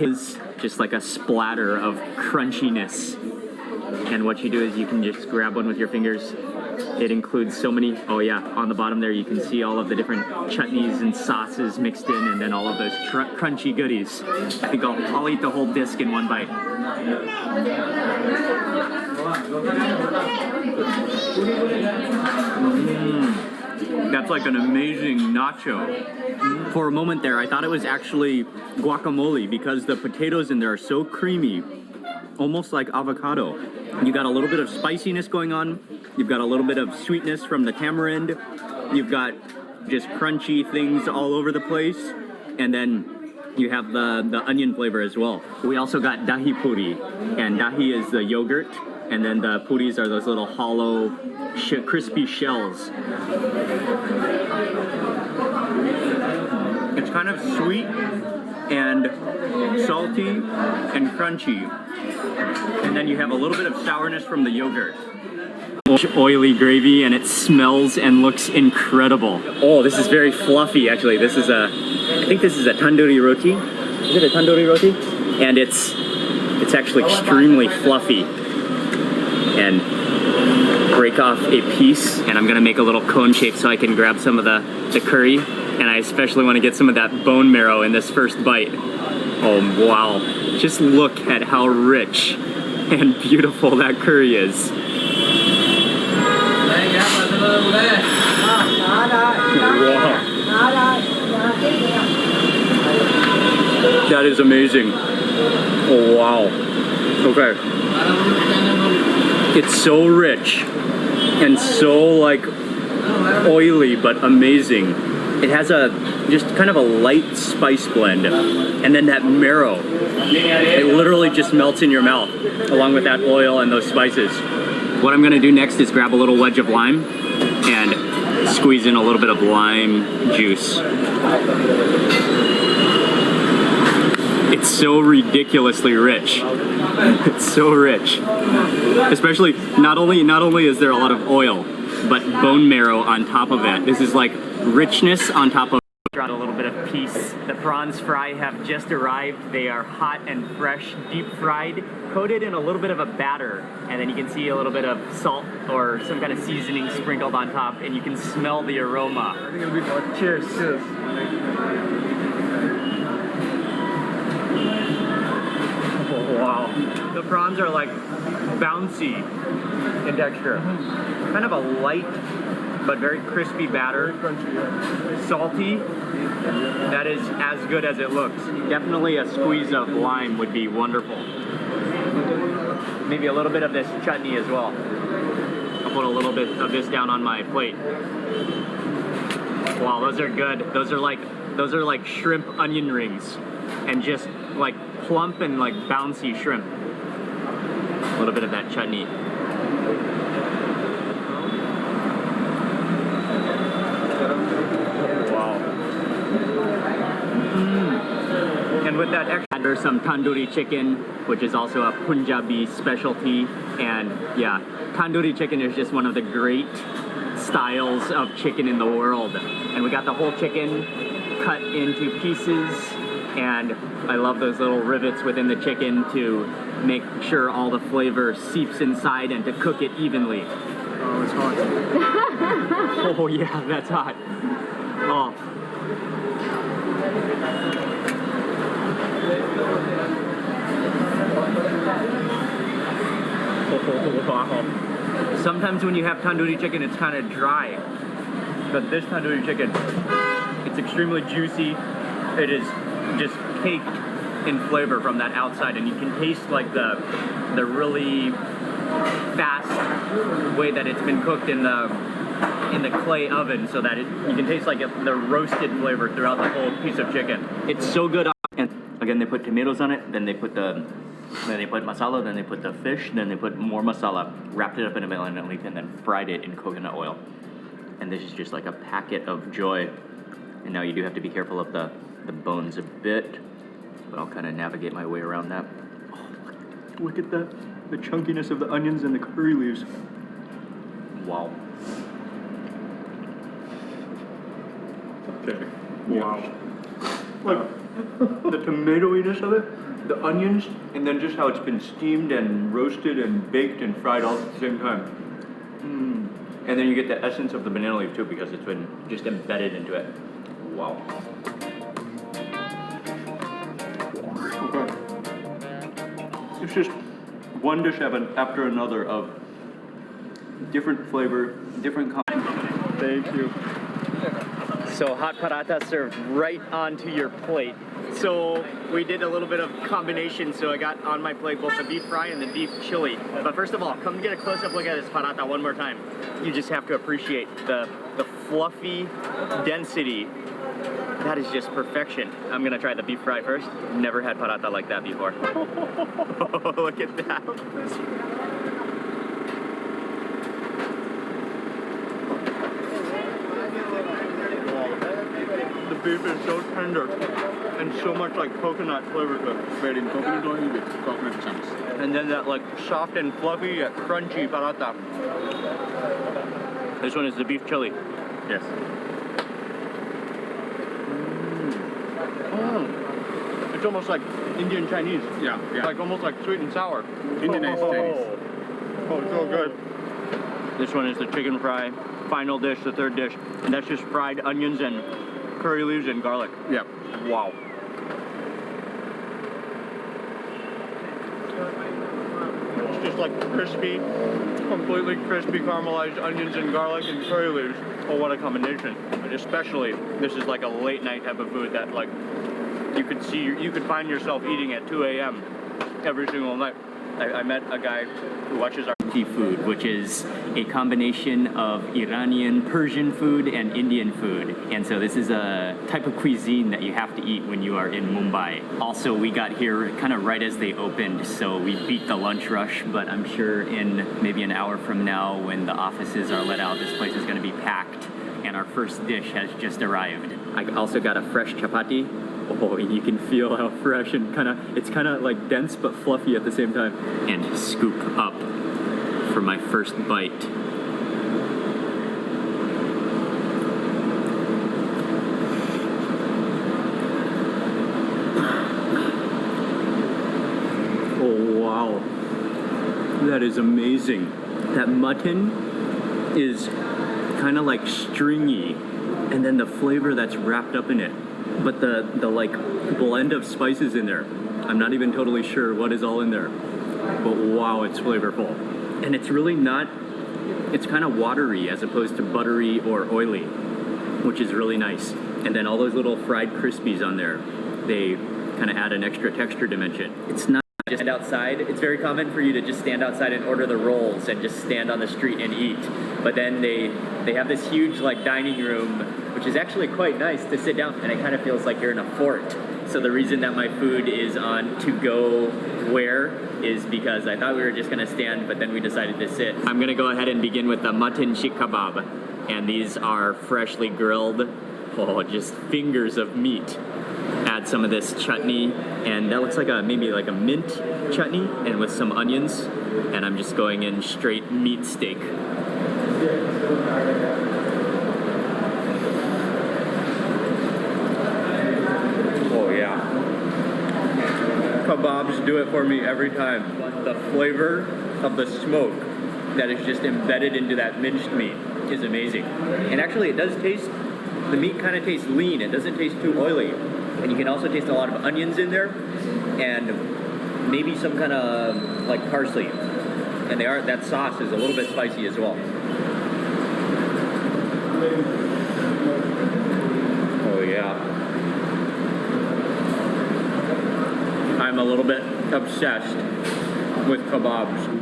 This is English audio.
is just like a splatter of crunchiness. And what you do is you can just grab one with your fingers. It includes so many, oh yeah, on the bottom there you can see all of the different chutneys and sauces mixed in, and then all of those crunchy goodies. I think I'll eat the whole disc in one bite. That's like an amazing nacho. For a moment there, I thought it was actually guacamole because the potatoes in there are so creamy, almost like avocado. You got a little bit of spiciness going on. You've got a little bit of sweetness from the tamarind. You've got just crunchy things all over the place. And then you have the onion flavor as well. We also got dahi puri, and dahi is the yogurt, and then the puris are those little hollow, crispy shells. It's kind of sweet and salty and crunchy. And then you have a little bit of sourness from the yogurt. Oily gravy, and it smells and looks incredible. Oh, this is very fluffy actually. I think this is a tandoori roti. Is it a tandoori roti? And it's actually extremely fluffy. And break off a piece, and I'm gonna make a little cone shape so I can grab some of the curry. And I especially want to get some of that bone marrow in this first bite. Oh wow, just look at how rich and beautiful that curry is. Wow. That is amazing. Oh wow. Okay. It's so rich and so like oily but amazing. It has just kind of a light spice blend, and then that marrow, it literally just melts in your mouth along with that oil and those spices. What I'm gonna do next is grab a little wedge of lime and squeeze in a little bit of lime juice. It's so ridiculously rich. It's so rich. Especially, not only is there a lot of oil, but bone marrow on top of it. This is like richness on top of a little bit of peace. The prawns fry have just arrived. They are hot and fresh, deep fried, coated in a little bit of a batter, and then you can see a little bit of salt or some kind of seasoning sprinkled on top, and you can smell the aroma. I think it'll be fun. Cheers. Cheers. Oh, wow. The prawns are like bouncy in texture. Kind of a light but very crispy batter. Salty. That is as good as it looks. Definitely a squeeze of lime would be wonderful. Maybe a little bit of this chutney as well. I'll put a little bit of this down on my plate. Wow, those are good. Those are like shrimp onion rings, and just like plump and like bouncy shrimp. A little bit of that chutney. And with that extra, there's some tandoori chicken, which is also a Punjabi specialty. And yeah, tandoori chicken is just one of the great styles of chicken in the world. And we got the whole chicken cut into pieces, and I love those little rivets within the chicken to make sure all the flavor seeps inside and to cook it evenly. Oh, it's hot. Oh yeah, that's hot. Oh. Sometimes when you have tandoori chicken, it's kind of dry, but this tandoori chicken, it's extremely juicy. It is just caked in flavor from that outside, and you can taste like the really fast way that it's been cooked in the clay oven, so that you can taste like the roasted flavor throughout the whole piece of chicken. It's so good. And again, they put tomatoes on it, then they put masala, then they put the fish, then they put more masala, wrapped it up in a melon leaf, and then fried it in coconut oil. And this is just like a packet of joy. And now you do have to be careful of the bones a bit, but I'll kind of navigate my way around that. Oh, look at the chunkiness of the onions and the curry leaves. Wow. Okay. Wow. Like, The tomatoiness of it, the onions, and then just how it's been steamed and roasted and baked and fried all at the same time. And then you get the essence of the banana leaf too because it's been just embedded into it. Wow. Okay. It's just one dish after another of different flavor, different Thank you. So hot paratha served right onto your plate. So we did a little bit of combination. So I got on my plate both the beef fry and the beef chili. But first of all, come get a close-up look at this paratha one more time. You just have to appreciate the fluffy density. That is just perfection. I'm gonna try the beef fry first. Never had paratha like that before. Look at that. The beef is so tender and so much like coconut flavor to it. Made in coconut oil with coconut chunks. And then that like soft and fluffy yet crunchy paratha. This one is the beef chili. Yes. It's almost like Indian Chinese. Yeah. Like almost like sweet and sour. Indianized Chinese. Oh, so good. This one is the chicken fry. Final dish, the third dish. And that's just fried onions and curry leaves and garlic. Yeah. Wow. It's just like crispy, completely crispy caramelized onions and garlic and curry leaves. Oh, what a combination. And especially, this is like a late night type of food that like you could find yourself eating at 2 a.m. every single night. I met a guy who watches our food, which is a combination of Iranian, Persian food, and Indian food. And so this is a type of cuisine that you have to eat when you are in Mumbai. Also, we got here kind of right as they opened, so we beat the lunch rush, but I'm sure in maybe an hour from now when the offices are let out, this place is going to be packed. And our first dish has just arrived. I also got a fresh chapati. Oh, you can feel how fresh and it's kind of like dense but fluffy at the same time. And scoop up for my first bite. Oh, wow. That is amazing. That mutton is kind of like stringy, and then the flavor that's wrapped up in it. But the like blend of spices in there, I'm not even totally sure what is all in there. But wow, it's flavorful. And it's really not, it's kind of watery as opposed to buttery or oily, which is really nice. And then all those little fried crispies on there, they kind of add an extra texture dimension. It's not just outside. It's very common for you to just stand outside and order the rolls and just stand on the street and eat. But then they have this huge like dining room, which is actually quite nice to sit down, and it kind of feels like you're in a fort. So the reason that my food is on to-go ware is because I thought we were just gonna stand, but then we decided to sit. I'm gonna go ahead and begin with the mutton sheikh kebab. And these are freshly grilled, just fingers of meat. Add some of this chutney, and that looks like maybe like a mint chutney, and with some onions. And I'm just going in straight meat steak. Oh yeah. Kebabs do it for me every time. The flavor of the smoke that is just embedded into that minced meat is amazing. And actually it does taste, the meat kind of tastes lean. It doesn't taste too oily. And you can also taste a lot of onions in there and maybe some kind of like parsley. And that sauce is a little bit spicy as well. Oh yeah. I'm a little bit obsessed with kebabs.